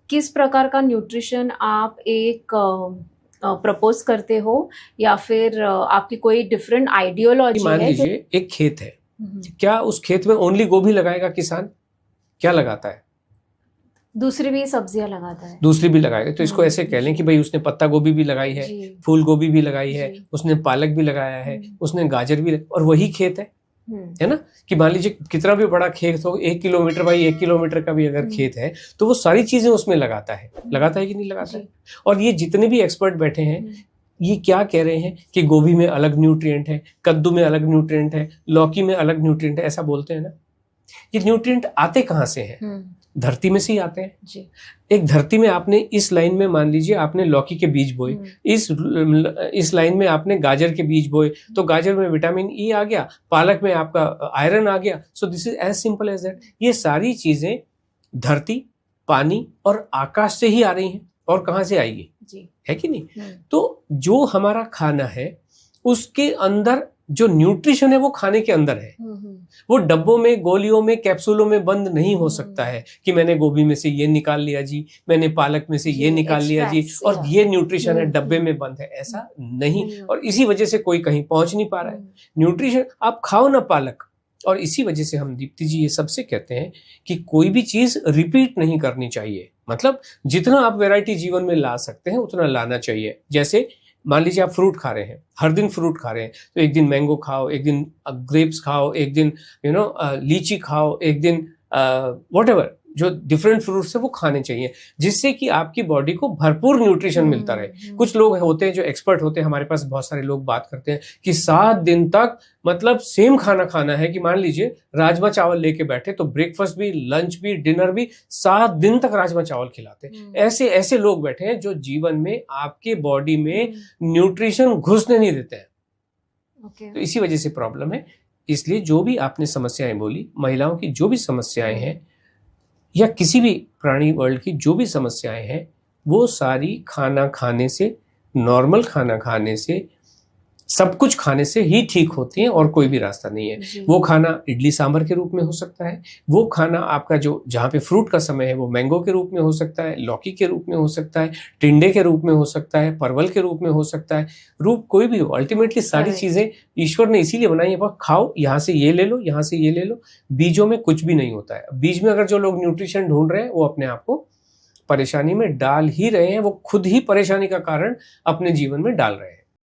किस प्रकार का न्यूट्रिशन आप एक प्रपोज करते हो, या फिर आपकी कोई डिफरेंट आइडियोलॉजी मान है? लीजिए एक खेत है, क्या उस खेत में ओनली गोभी लगाएगा किसान? क्या लगाता है? दूसरी भी सब्जियां लगाता है। दूसरी भी लगाएगा। तो इसको ऐसे कह लें कि भाई उसने पत्ता गोभी भी लगाई है, फूल गोभी भी लगाई है, उसने पालक भी लगाया है, उसने गाजर भी और वही खेत है ना। कि मान लीजिए कितना भी बड़ा खेत हो, 1 किलोमीटर बाई 1 किलोमीटर का भी अगर खेत है, तो वो सारी चीजें उसमें लगाता है कि नहीं लगाता है? और ये जितने भी एक्सपर्ट बैठे हैं, ये क्या कह रहे हैं कि गोभी में अलग न्यूट्रिएंट है, कद्दू में अलग न्यूट्रिएंट है, लौकी में अलग न्यूट्रिएंट है, ऐसा बोलते हैं ना। ये न्यूट्रिएंट आते कहाँ से हैं? धरती में से ही आते हैं जी। एक धरती में आपने इस लाइन में मान लीजिए आपने लौकी के बीज बोए, इस लाइन में आपने गाजर के बीज बोए, तो गाजर में विटामिन ई आ गया, पालक में आपका आयरन आ गया। So this is as simple as that. ये सारी चीजें धरती, पानी और आकाश से ही आ रही हैं। और कहाँ से आएगी जी, है कि नहीं? तो जो हमारा खाना है उसके अंदर जो न्यूट्रिशन है वो खाने के अंदर है। वो डब्बों में, गोलियों में, कैप्सूलों में बंद नहीं हो सकता है कि मैंने गोभी में से ये निकाल लिया जी, मैंने पालक में से ये निकाल लिया जी, और ये न्यूट्रिशन है डब्बे में बंद है। ऐसा नहीं। और इसी वजह से कोई कहीं पहुंच नहीं पा रहा है। न्यूट्रिशन आप खाओ ना पालक। और इसी वजह से हम दीप्ति जी ये सबसे कहते हैं कि कोई भी चीज रिपीट नहीं करनी चाहिए। मतलब जितना आप वैरायटी जीवन में ला सकते हैं उतना लाना चाहिए। जैसे मान लीजिए आप फ्रूट खा रहे हैं, हर दिन फ्रूट खा रहे हैं, तो एक दिन मैंगो खाओ, एक दिन ग्रेप्स खाओ, एक दिन लीची खाओ, एक दिन व्हाटएवर जो डिफरेंट फ्रूट्स है वो खाने चाहिए, जिससे कि आपकी बॉडी को भरपूर न्यूट्रिशन मिलता रहे। कुछ लोग होते हैं जो एक्सपर्ट होते हैं, हमारे पास बहुत सारे लोग बात करते हैं कि 7 दिन तक मतलब सेम खाना खाना है। कि मान लीजिए राजमा चावल लेके बैठे तो ब्रेकफास्ट भी, लंच भी, डिनर भी 7 दिन तक राजमा चावल खिलाते हैं। ऐसे ऐसे लोग बैठे हैं जो जीवन में आपके बॉडी में न्यूट्रिशन घुसने नहीं देते हैं। तो इसी वजह से प्रॉब्लम है। इसलिए जो भी आपने समस्याएं बोली, महिलाओं की जो भी समस्याएं हैं या किसी भी प्राणी वर्ल्ड की जो भी समस्याएं हैं, वो सारी खाना खाने से, नॉर्मल खाना खाने से, सब कुछ खाने से ही ठीक होती हैं और कोई भी रास्ता नहीं है। वो खाना इडली सांभर के रूप में हो सकता है, वो खाना आपका जो जहाँ पे फ्रूट का समय है वो मैंगो के रूप में हो सकता है, लौकी के रूप में हो सकता है, टिंडे के रूप में हो सकता है, परवल के रूप में हो सकता है, रूप कोई भी हो। अल्टीमेटली सारी चीजें ईश्वर ने इसीलिए बनाई है, खाओ, यहाँ से ये ले लो, यहाँ से ये ले लो। बीजों में कुछ भी नहीं होता है। बीज में अगर जो लोग न्यूट्रिशन ढूंढ रहे हैं वो अपने आप को परेशानी में डाल ही रहे हैं, वो खुद ही परेशानी का कारण अपने जीवन में डाल रहे हैं।